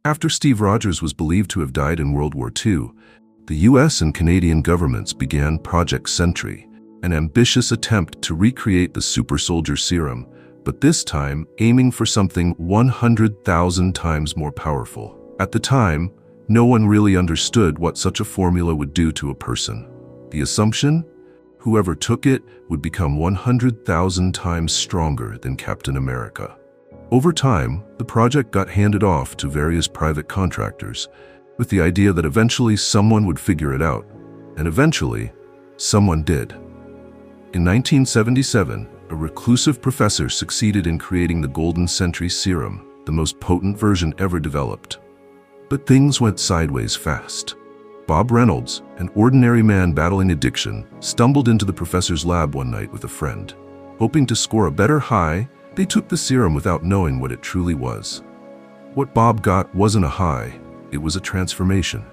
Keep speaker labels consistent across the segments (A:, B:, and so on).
A: After Steve Rogers was believed to have died in World War II, the US and Canadian governments began Project Sentry, an ambitious attempt to recreate the super soldier serum, but this time aiming for something 100,000 times more powerful. At the time, no one really understood what such a formula would do to a person. The assumption? Whoever took it would become 100,000 times stronger than Captain America. Over time, the project got handed off to various private contractors, with the idea that eventually someone would figure it out. And eventually, someone did. In 1977, a reclusive professor succeeded in creating the Golden Sentry serum, the most potent version ever developed. But things went sideways fast. Bob Reynolds, an ordinary man battling addiction, stumbled into the professor's lab one night with a friend. Hoping to score a better high, they took the serum without knowing what it truly was. What Bob got wasn't a high, it was a transformation.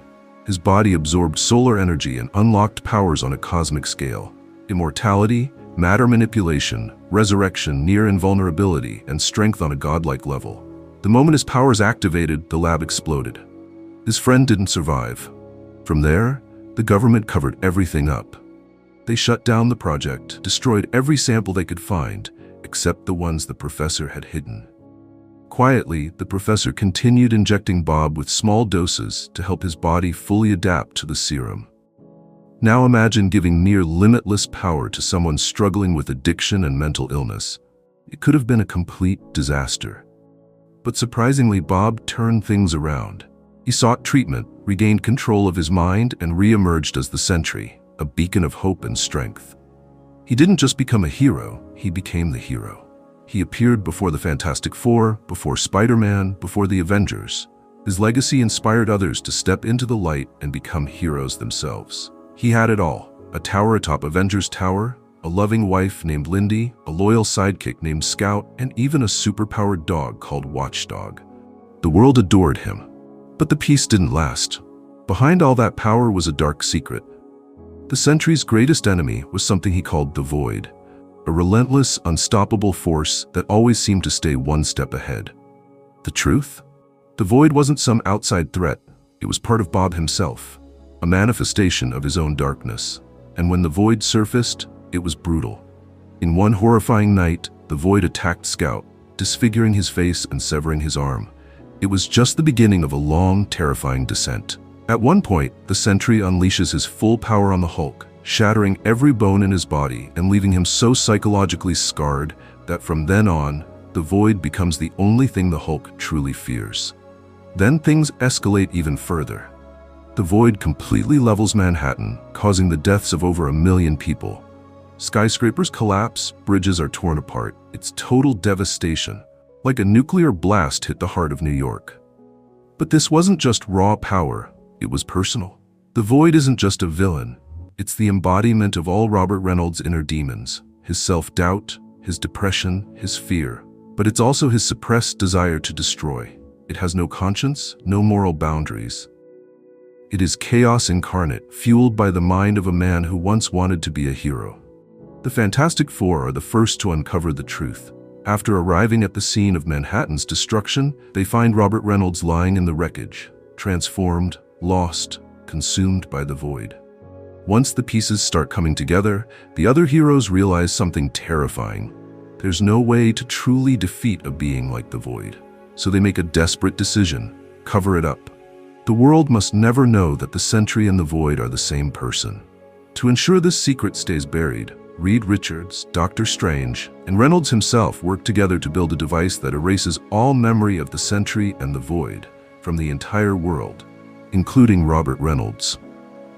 A: His body absorbed solar energy and unlocked powers on a cosmic scale. Immortality, matter manipulation, resurrection, near invulnerability, and strength on a godlike level. The moment his powers activated, the lab exploded. His friend didn't survive. From there, the government covered everything up. They shut down the project, destroyed every sample they could find, except the ones the professor had hidden. Quietly, the professor continued injecting Bob with small doses to help his body fully adapt to the serum. Now imagine giving near limitless power to someone struggling with addiction and mental illness. It could have been a complete disaster. But surprisingly, Bob turned things around. He sought treatment, regained control of his mind, and re-emerged as the Sentry, a beacon of hope and strength. He didn't just become a hero, he became the hero. He appeared before the Fantastic Four, before Spider-Man, before the Avengers. His legacy inspired others to step into the light and become heroes themselves. He had it all: a tower atop Avengers Tower, a loving wife named Lindy, a loyal sidekick named Scout, and even a superpowered dog called Watchdog. The world adored him. But the peace didn't last. Behind all that power was a dark secret. The Sentry's greatest enemy was something he called the Void, a relentless, unstoppable force that always seemed to stay one step ahead. The truth? The Void wasn't some outside threat, it was part of Bob himself, a manifestation of his own darkness. And when the Void surfaced, it was brutal. In one horrifying night, the Void attacked Scout, disfiguring his face and severing his arm. It was just the beginning of a long, terrifying descent. At one point, the Sentry unleashes his full power on the Hulk, shattering every bone in his body and leaving him so psychologically scarred that from then on, the Void becomes the only thing the Hulk truly fears. Then things escalate even further. The Void completely levels Manhattan, causing the deaths of over 1 million people. Skyscrapers collapse, bridges are torn apart. It's total devastation. Like a nuclear blast hit the heart of New York. But this wasn't just raw power, it was personal. The Void isn't just a villain, it's the embodiment of all Robert Reynolds' inner demons, his self-doubt, his depression, his fear. But it's also his suppressed desire to destroy. It has no conscience, no moral boundaries. It is chaos incarnate, fueled by the mind of a man who once wanted to be a hero. The Fantastic Four are the first to uncover the truth. After arriving at the scene of Manhattan's destruction, they find Robert Reynolds lying in the wreckage, transformed, lost, consumed by the Void. Once the pieces start coming together, the other heroes realize something terrifying. There's no way to truly defeat a being like the Void. So they make a desperate decision: cover it up. The world must never know that the Sentry and the Void are the same person. To ensure this secret stays buried, Reed Richards, Dr. Strange, and Reynolds himself work together to build a device that erases all memory of the Sentry and the Void from the entire world, including Robert Reynolds.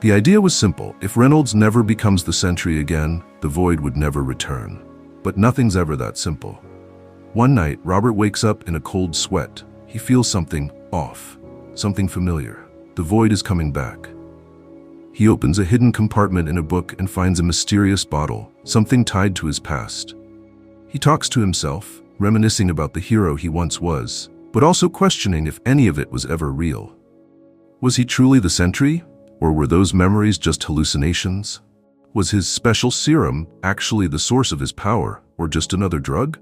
A: The idea was simple: if Reynolds never becomes the Sentry again, the Void would never return. But nothing's ever that simple. One night, Robert wakes up in a cold sweat. He feels something off, something familiar. The Void is coming back. He opens a hidden compartment in a book and finds a mysterious bottle, something tied to his past. He talks to himself, reminiscing about the hero he once was, but also questioning if any of it was ever real. Was he truly the Sentry, or were those memories just hallucinations? Was his special serum actually the source of his power, or just another drug?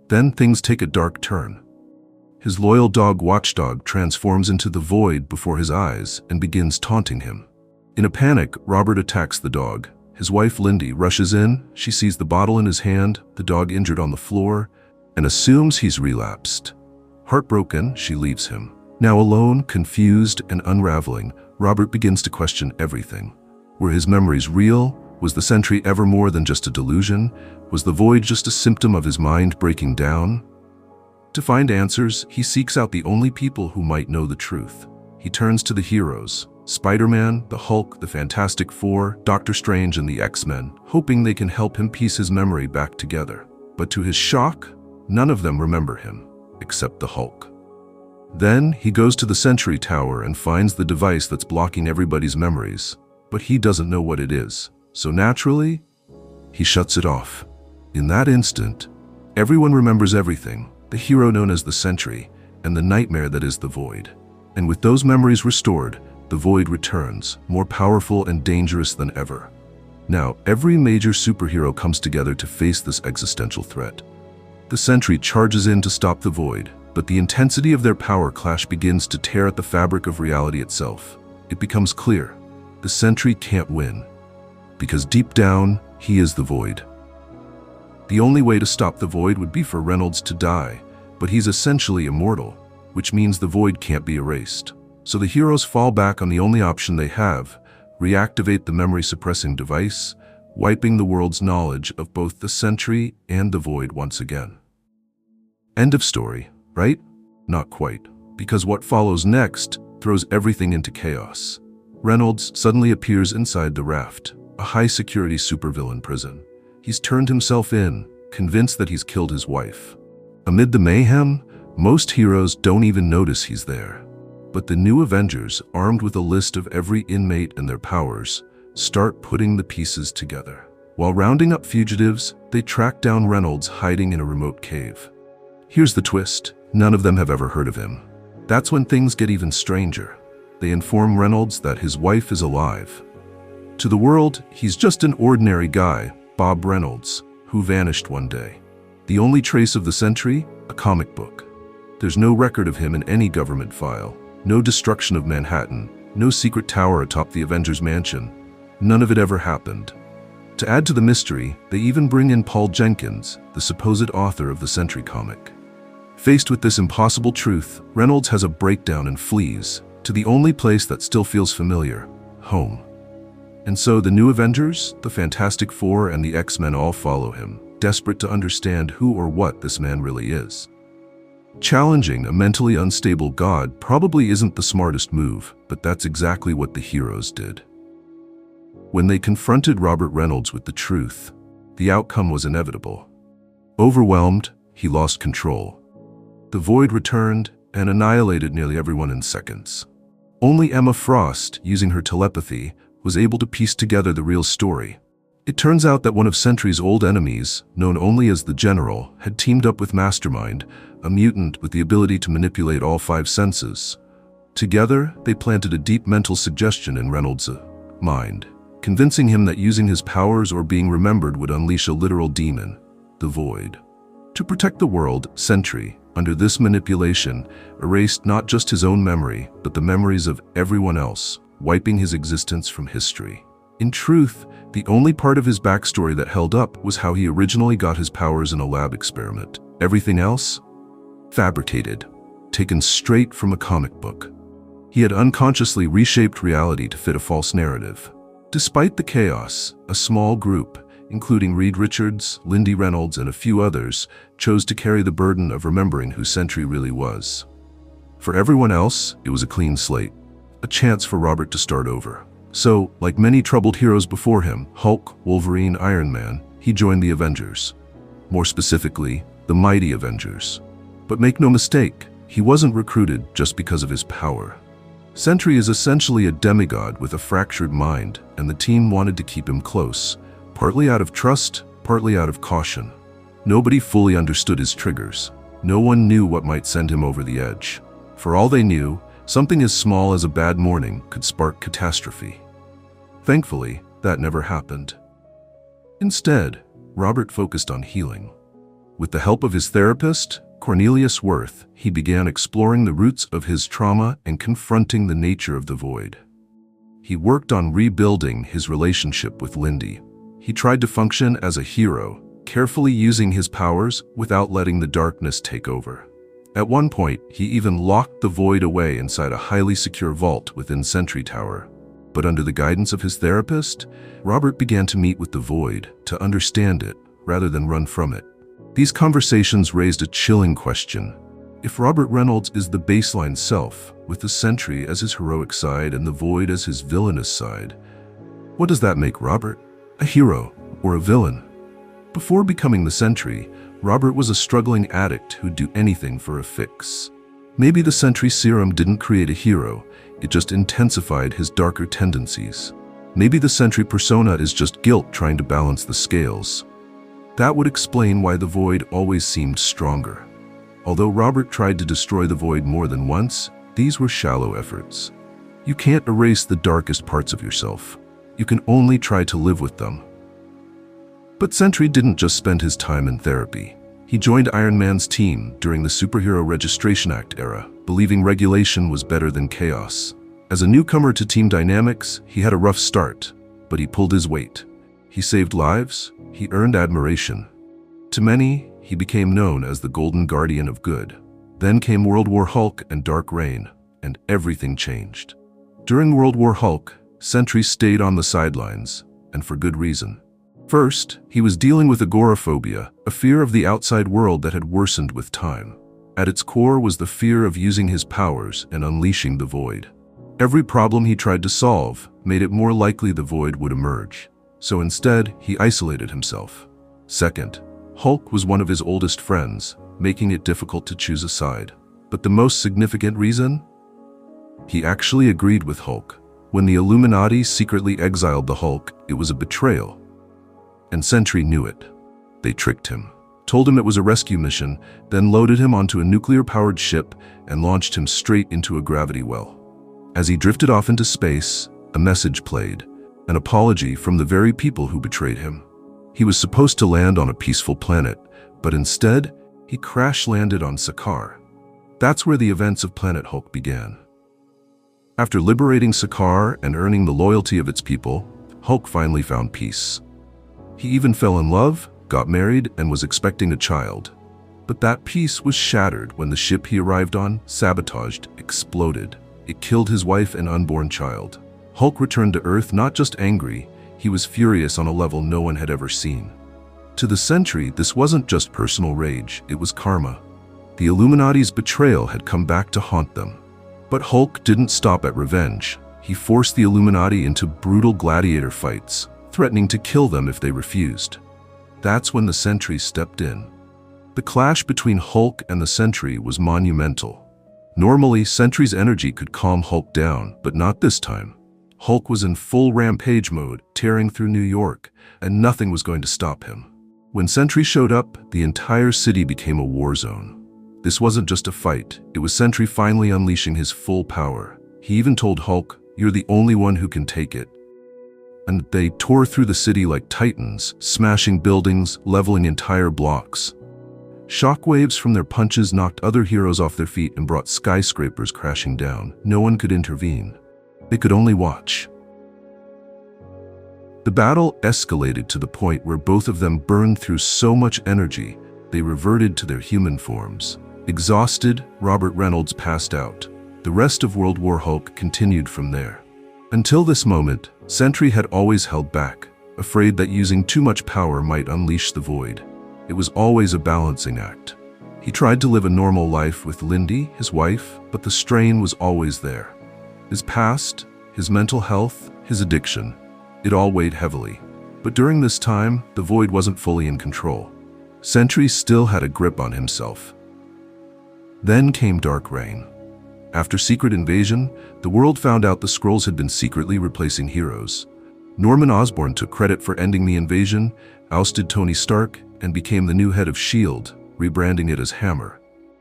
A: Then things take a dark turn. His loyal dog Watchdog transforms into the void before his eyes and begins taunting him. In a panic, Robert attacks the dog. His wife Lindy rushes in. She sees the bottle in his hand, the dog injured on the floor, and assumes he's relapsed. Heartbroken, she leaves him. Now alone, confused, and unraveling, Robert begins to question everything. Were his memories real? Was the Sentry ever more than just a delusion? Was the void just a symptom of his mind breaking down? To find answers, he seeks out the only people who might know the truth. He turns to the heroes: Spider-Man, the Hulk, the Fantastic Four, Doctor Strange, and the X-Men, hoping they can help him piece his memory back together. But to his shock, none of them remember him, except the Hulk. Then he goes to the Sentry Tower and finds the device that's blocking everybody's memories, but he doesn't know what it is. So naturally, he shuts it off. In that instant, everyone remembers everything: the hero known as the Sentry, and the nightmare that is the Void. And with those memories restored, the Void returns, more powerful and dangerous than ever. Now, every major superhero comes together to face this existential threat. The Sentry charges in to stop the Void, but the intensity of their power clash begins to tear at the fabric of reality itself. It becomes clear: the Sentry can't win, because deep down, he is the Void. The only way to stop the Void would be for Reynolds to die, but he's essentially immortal, which means the Void can't be erased. So the heroes fall back on the only option they have: reactivate the memory-suppressing device, wiping the world's knowledge of both the Sentry and the Void once again. End of story, right? Not quite, because what follows next throws everything into chaos. Reynolds suddenly appears inside the Raft, a high-security supervillain prison. He's turned himself in, convinced that he's killed his wife. Amid the mayhem, most heroes don't even notice he's there. But the new Avengers, armed with a list of every inmate and their powers, start putting the pieces together. While rounding up fugitives, they track down Reynolds hiding in a remote cave. Here's the twist: none of them have ever heard of him. That's when things get even stranger. They inform Reynolds that his wife is alive. To the world, he's just an ordinary guy, Bob Reynolds, who vanished one day. The only trace of the Sentry? A comic book. There's no record of him in any government file. No destruction of Manhattan. No secret tower atop the Avengers mansion. None of it ever happened. To add to the mystery, they even bring in Paul Jenkins, the supposed author of the Sentry comic. Faced with this impossible truth, Reynolds has a breakdown and flees to the only place that still feels familiar: home. And so the new Avengers, the Fantastic Four, and the X-Men all follow him, desperate to understand who or what this man really is. Challenging a mentally unstable god probably isn't the smartest move, but that's exactly what the heroes did. When they confronted Robert Reynolds with the truth, the outcome was inevitable. Overwhelmed, he lost control. The Void returned and annihilated nearly everyone in seconds. Only Emma Frost, using her telepathy, was able to piece together the real story. It turns out that one of Sentry's old enemies, known only as the General, had teamed up with Mastermind, a mutant with the ability to manipulate all five senses. Together, they planted a deep mental suggestion in Reynolds' mind, convincing him that using his powers or being remembered would unleash a literal demon, the Void. To protect the world, Sentry, under this manipulation, erased not just his own memory, but the memories of everyone else, wiping his existence from history. In truth, the only part of his backstory that held up was how he originally got his powers in a lab experiment. Everything else? Fabricated, taken straight from a comic book. He had unconsciously reshaped reality to fit a false narrative. Despite the chaos, a small group, including Reed Richards, Lindy Reynolds, and a few others, chose to carry the burden of remembering who Sentry really was. For everyone else, it was a clean slate, a chance for Robert to start over. So, like many troubled heroes before him, Hulk, Wolverine, Iron Man, he joined the Avengers. More specifically, the Mighty Avengers. But make no mistake, he wasn't recruited just because of his power. Sentry is essentially a demigod with a fractured mind, and the team wanted to keep him close, partly out of trust, partly out of caution. Nobody fully understood his triggers. No one knew what might send him over the edge. For all they knew, something as small as a bad morning could spark catastrophe. Thankfully, that never happened. Instead, Robert focused on healing. With the help of his therapist, Cornelius Worth, he began exploring the roots of his trauma and confronting the nature of the void. He worked on rebuilding his relationship with Lindy. He tried to function as a hero, carefully using his powers without letting the darkness take over. At one point, he even locked the void away inside a highly secure vault within Sentry Tower. But under the guidance of his therapist, Robert began to meet with the void to understand it rather than run from it. These conversations raised a chilling question. If Robert Reynolds is the baseline self, with the Sentry as his heroic side and the void as his villainous side, what does that make Robert? A hero or a villain? Before becoming the Sentry, Robert was a struggling addict who'd do anything for a fix. Maybe the Sentry serum didn't create a hero, it just intensified his darker tendencies. Maybe the Sentry persona is just guilt trying to balance the scales. That would explain why the void always seemed stronger. Although Robert tried to destroy the void more than once, these were shallow efforts. You can't erase the darkest parts of yourself. You can only try to live with them. But Sentry didn't just spend his time in therapy. He joined Iron Man's team during the Superhero Registration Act era, believing regulation was better than chaos. As a newcomer to team dynamics, he had a rough start, but he pulled his weight. He saved lives, he earned admiration. To many, he became known as the Golden Guardian of Good. Then came World War Hulk and Dark Reign, and everything changed. During World War Hulk, Sentry stayed on the sidelines, and for good reason. First, he was dealing with agoraphobia, a fear of the outside world that had worsened with time. At its core was the fear of using his powers and unleashing the void. Every problem he tried to solve made it more likely the void would emerge. So instead, he isolated himself. Second, Hulk was one of his oldest friends, making it difficult to choose a side. But the most significant reason? He actually agreed with Hulk. When the Illuminati secretly exiled the Hulk, it was a betrayal. And Sentry knew it. They tricked him, told him it was a rescue mission, then loaded him onto a nuclear-powered ship and launched him straight into a gravity well. As he drifted off into space, a message played, an apology from the very people who betrayed him. He was supposed to land on a peaceful planet, but instead, he crash-landed on Sakaar. That's where the events of Planet Hulk began. After liberating Sakaar and earning the loyalty of its people, Hulk finally found peace. He even fell in love, got married, and was expecting a child. But that peace was shattered when the ship he arrived on, sabotaged, exploded. It killed his wife and unborn child. Hulk returned to Earth not just angry, he was furious on a level no one had ever seen. To the Sentry, this wasn't just personal rage, it was karma. The Illuminati's betrayal had come back to haunt them. But Hulk didn't stop at revenge. He forced the Illuminati into brutal gladiator fights, threatening to kill them if they refused. That's when the Sentry stepped in. The clash between Hulk and the Sentry was monumental. Normally, Sentry's energy could calm Hulk down, but not this time. Hulk was in full rampage mode, tearing through New York, and nothing was going to stop him. When Sentry showed up, the entire city became a war zone. This wasn't just a fight, it was Sentry finally unleashing his full power. He even told Hulk, "You're the only one who can take it." And they tore through the city like titans, smashing buildings, leveling entire blocks. Shockwaves from their punches knocked other heroes off their feet and brought skyscrapers crashing down. No one could intervene. They could only watch. The battle escalated to the point where both of them burned through so much energy, they reverted to their human forms. Exhausted, Robert Reynolds passed out. The rest of World War Hulk continued from there. Until this moment, Sentry had always held back, afraid that using too much power might unleash the void. It was always a balancing act. He tried to live a normal life with Lindy, his wife, but the strain was always there. His past, his mental health, his addiction, it all weighed heavily. But during this time, the void wasn't fully in control. Sentry still had a grip on himself. Then came Dark Reign. After Secret Invasion, the world found out the Skrulls had been secretly replacing heroes. Norman Osborn took credit for ending the invasion, ousted Tony Stark, and became the new head of S.H.I.E.L.D., rebranding it as Hammer.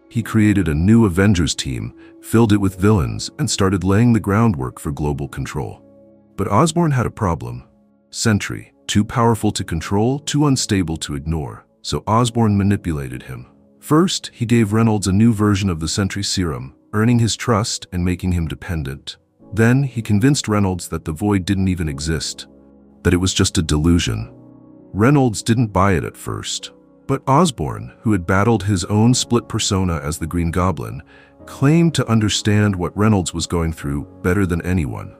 A: He created a new Avengers team, filled it with villains, and started laying the groundwork for global control. But Osborn had a problem. Sentry, too powerful to control, too unstable to ignore. So Osborn manipulated him. First, he gave Reynolds a new version of the Sentry serum, earning his trust and making him dependent. Then, he convinced Reynolds that the void didn't even exist, that it was just a delusion. Reynolds didn't buy it at first, but Osborn, who had battled his own split persona as the Green Goblin, claimed to understand what Reynolds was going through better than anyone.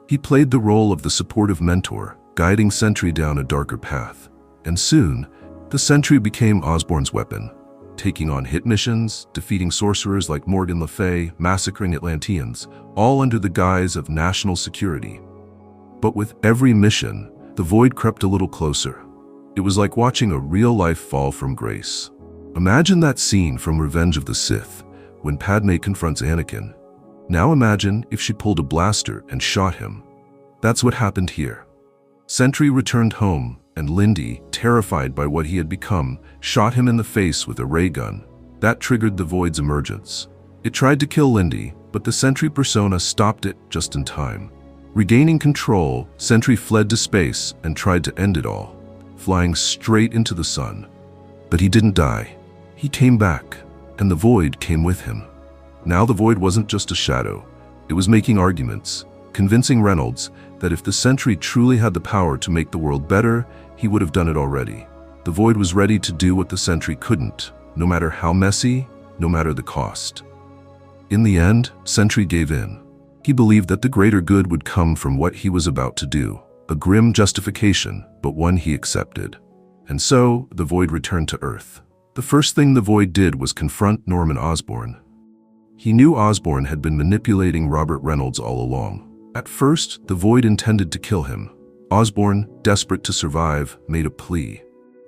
A: He played the role of the supportive mentor, guiding Sentry down a darker path. And soon, the Sentry became Osborn's weapon, taking on hit missions, defeating sorcerers like Morgan Le Fay, massacring Atlanteans, all under the guise of national security. But with every mission, the void crept a little closer. It was like watching a real-life fall from grace. Imagine that scene from Revenge of the Sith, when Padme confronts Anakin. Now imagine if she pulled a blaster and shot him. That's what happened here. Sentry returned home, and Lindy, terrified by what he had become, shot him in the face with a ray gun. That triggered the void's emergence. It tried to kill Lindy, but the Sentry persona stopped it just in time. Regaining control, Sentry fled to space and tried to end it all, flying straight into the sun. But he didn't die. He came back, and the void came with him. Now the void wasn't just a shadow. It was making arguments, convincing Reynolds that if the Sentry truly had the power to make the world better, he would have done it already. The void was ready to do what the Sentry couldn't, no matter how messy, no matter the cost. In the end, Sentry gave in. He believed that the greater good would come from what he was about to do. A grim justification, but one he accepted. And so, the void returned to Earth. The first thing the void did was confront Norman Osborn. He knew Osborn had been manipulating Robert Reynolds all along. At first, the void intended to kill him. Osborn, desperate to survive, made a plea.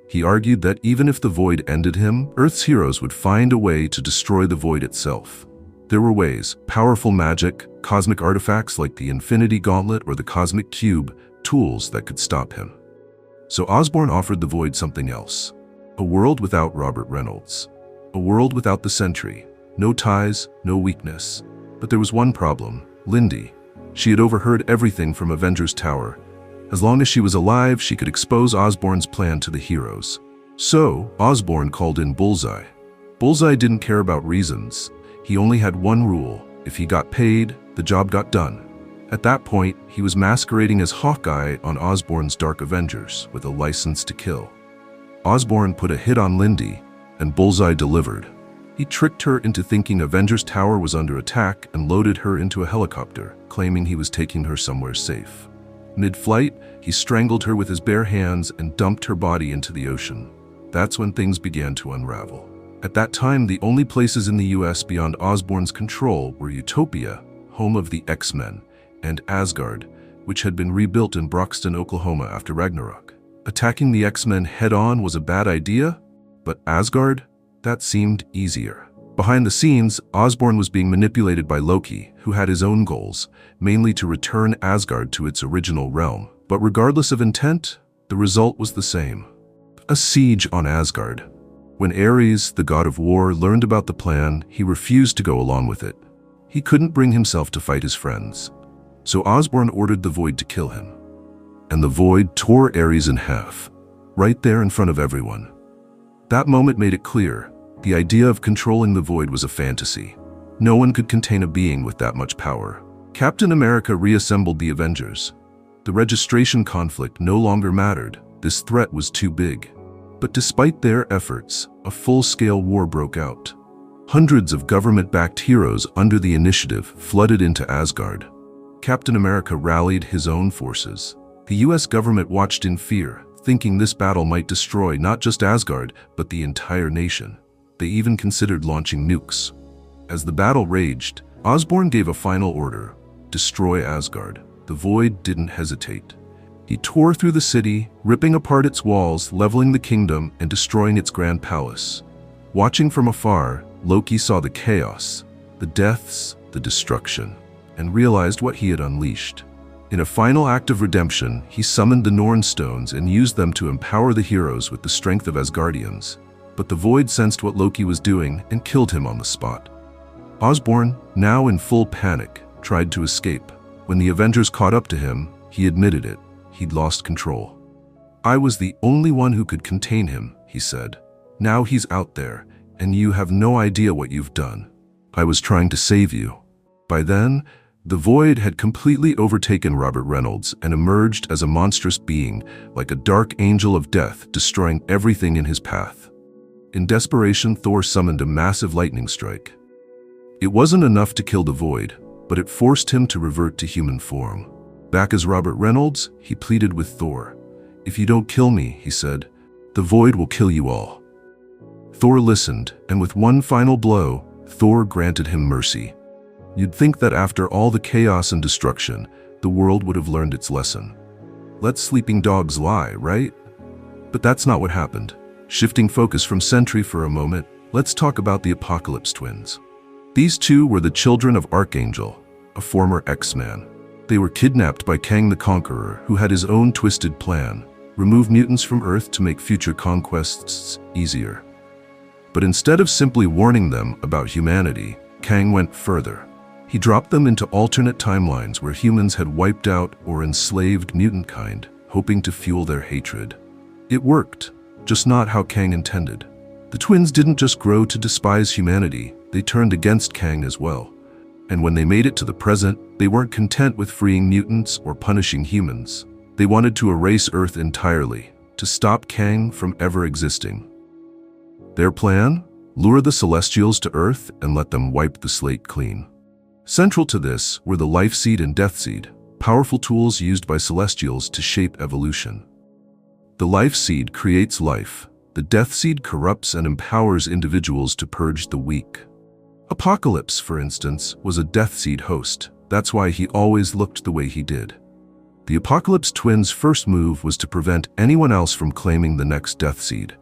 A: He argued that even if the void ended him, Earth's heroes would find a way to destroy the void itself. There were ways: powerful magic, cosmic artifacts like the Infinity Gauntlet or the Cosmic Cube, tools that could stop him. So Osborn offered the void something else. A world without Robert Reynolds. A world without the Sentry. No ties, no weakness. But there was one problem: Lindy. She had overheard everything from Avengers Tower. As long as she was alive, she could expose Osborn's plan to the heroes. So, Osborn called in Bullseye. Bullseye didn't care about reasons. He only had one rule: if he got paid, the job got done. At that point, he was masquerading as Hawkeye on Osborn's Dark Avengers with a license to kill. Osborn put a hit on Lindy, and Bullseye delivered. He tricked her into thinking Avengers Tower was under attack and loaded her into a helicopter, claiming he was taking her somewhere safe. Mid-flight, he strangled her with his bare hands and dumped her body into the ocean. That's when things began to unravel. At that time, the only places in the US beyond Osborn's control were Utopia, home of the X-Men, and Asgard, which had been rebuilt in Broxton, Oklahoma after Ragnarok. Attacking the X-Men head-on was a bad idea, but Asgard? That seemed easier. Behind the scenes, Osborn was being manipulated by Loki, who had his own goals, mainly to return Asgard to its original realm. But regardless of intent, the result was the same: a siege on Asgard. When Ares, the god of war, learned about the plan, he refused to go along with it. He couldn't bring himself to fight his friends. So Osborn ordered the void to kill him. And the void tore Ares in half, right there in front of everyone. That moment made it clear: the idea of controlling the void was a fantasy. No one could contain a being with that much power. Captain America reassembled the Avengers. The registration conflict no longer mattered. This threat was too big. But despite their efforts, a full-scale war broke out. Hundreds of government-backed heroes under the Initiative flooded into Asgard. Captain America rallied his own forces. The US government watched in fear, thinking this battle might destroy not just Asgard, but the entire nation. They even considered launching nukes. As the battle raged, Osborn gave a final order: destroy Asgard. The void didn't hesitate. He tore through the city, ripping apart its walls, leveling the kingdom, and destroying its grand palace. Watching from afar, Loki saw the chaos, the deaths, the destruction, and realized what he had unleashed. In a final act of redemption, he summoned the Norn Stones and used them to empower the heroes with the strength of Asgardians. But the void sensed what Loki was doing and killed him on the spot. Osborn, now in full panic, tried to escape. When the Avengers caught up to him, he admitted it. He'd lost control. "I was the only one who could contain him," he said. "Now he's out there, and you have no idea what you've done. I was trying to save you." By then, the Void had completely overtaken Robert Reynolds and emerged as a monstrous being, like a dark angel of death, destroying everything in his path. In desperation, Thor summoned a massive lightning strike. It wasn't enough to kill the Void, but it forced him to revert to human form. Back as Robert Reynolds, he pleaded with Thor. "If you don't kill me," he said, "the Void will kill you all." Thor listened, and with one final blow, Thor granted him mercy. You'd think that after all the chaos and destruction, the world would have learned its lesson. Let sleeping dogs lie, right? But that's not what happened. Shifting focus from Sentry for a moment, let's talk about the Apocalypse twins. These two were the children of Archangel, a former X-Man. They were kidnapped by Kang the Conqueror, who had his own twisted plan: remove mutants from Earth to make future conquests easier. But instead of simply warning them about humanity, Kang went further. He dropped them into alternate timelines where humans had wiped out or enslaved mutant kind, hoping to fuel their hatred. It worked, just not how Kang intended. The twins didn't just grow to despise humanity, they turned against Kang as well. And when they made it to the present, they weren't content with freeing mutants or punishing humans. They wanted to erase Earth entirely, to stop Kang from ever existing. Their plan? Lure the Celestials to Earth and let them wipe the slate clean. Central to this were the Life Seed and Death Seed, powerful tools used by Celestials to shape evolution. The Life Seed creates life. The Death Seed corrupts and empowers individuals to purge the weak. Apocalypse, for instance, was a Death Seed host. That's why he always looked the way he did. The Apocalypse twins' first move was to prevent anyone else from claiming the next Death Seed.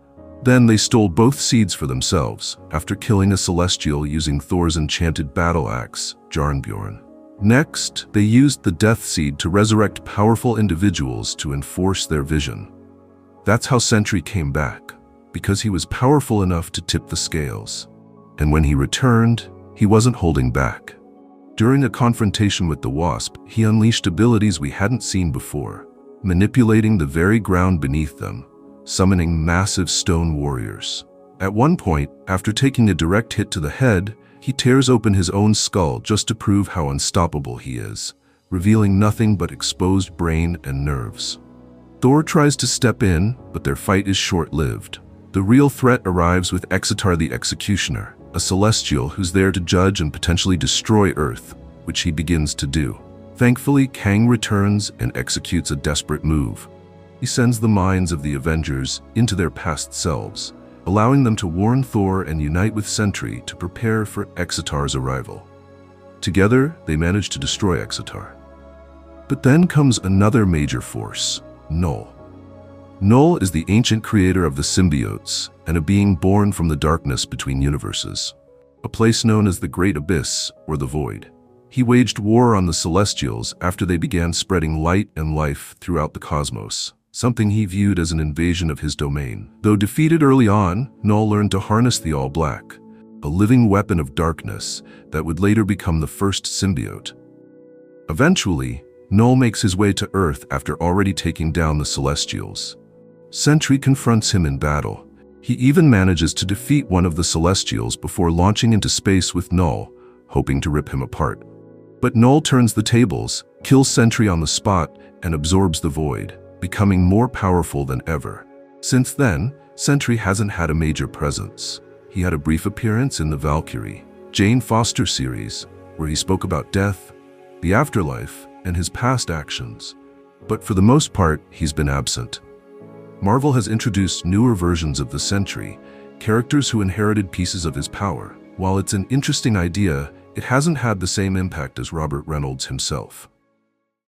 A: Then they stole both seeds for themselves, after killing a Celestial using Thor's enchanted battle axe, Jarnbjorn. Next, they used the Death Seed to resurrect powerful individuals to enforce their vision. That's how Sentry came back, because he was powerful enough to tip the scales. And when he returned, he wasn't holding back. During a confrontation with the Wasp, he unleashed abilities we hadn't seen before, manipulating the very ground beneath them, summoning massive stone warriors. At one point, after taking a direct hit to the head, he tears open his own skull just to prove how unstoppable he is, revealing nothing but exposed brain and nerves. Thor tries to step in, but their fight is short-lived. The real threat arrives with Exitar the Executioner, a Celestial who's there to judge and potentially destroy Earth, which he begins to do. Thankfully, Kang returns and executes a desperate move. He sends the minds of the Avengers into their past selves, allowing them to warn Thor and unite with Sentry to prepare for Exitar's arrival. Together, they manage to destroy Exitar. But then comes another major force, Null. Null is the ancient creator of the symbiotes and a being born from the darkness between universes, a place known as the Great Abyss or the Void. He waged war on the Celestials after they began spreading light and life throughout the cosmos, something he viewed as an invasion of his domain. Though defeated early on, Null learned to harness the All-Black, a living weapon of darkness that would later become the first symbiote. Eventually, Null makes his way to Earth after already taking down the Celestials. Sentry confronts him in battle. He even manages to defeat one of the Celestials before launching into space with Null, hoping to rip him apart. But Null turns the tables, kills Sentry on the spot, and absorbs the Void, becoming more powerful than ever. Since then, Sentry hasn't had a major presence. He had a brief appearance in the Valkyrie, Jane Foster series, where he spoke about death, the afterlife, and his past actions. But for the most part, he's been absent. Marvel has introduced newer versions of the Sentry, characters who inherited pieces of his power. While it's an interesting idea, it hasn't had the same impact as Robert Reynolds himself.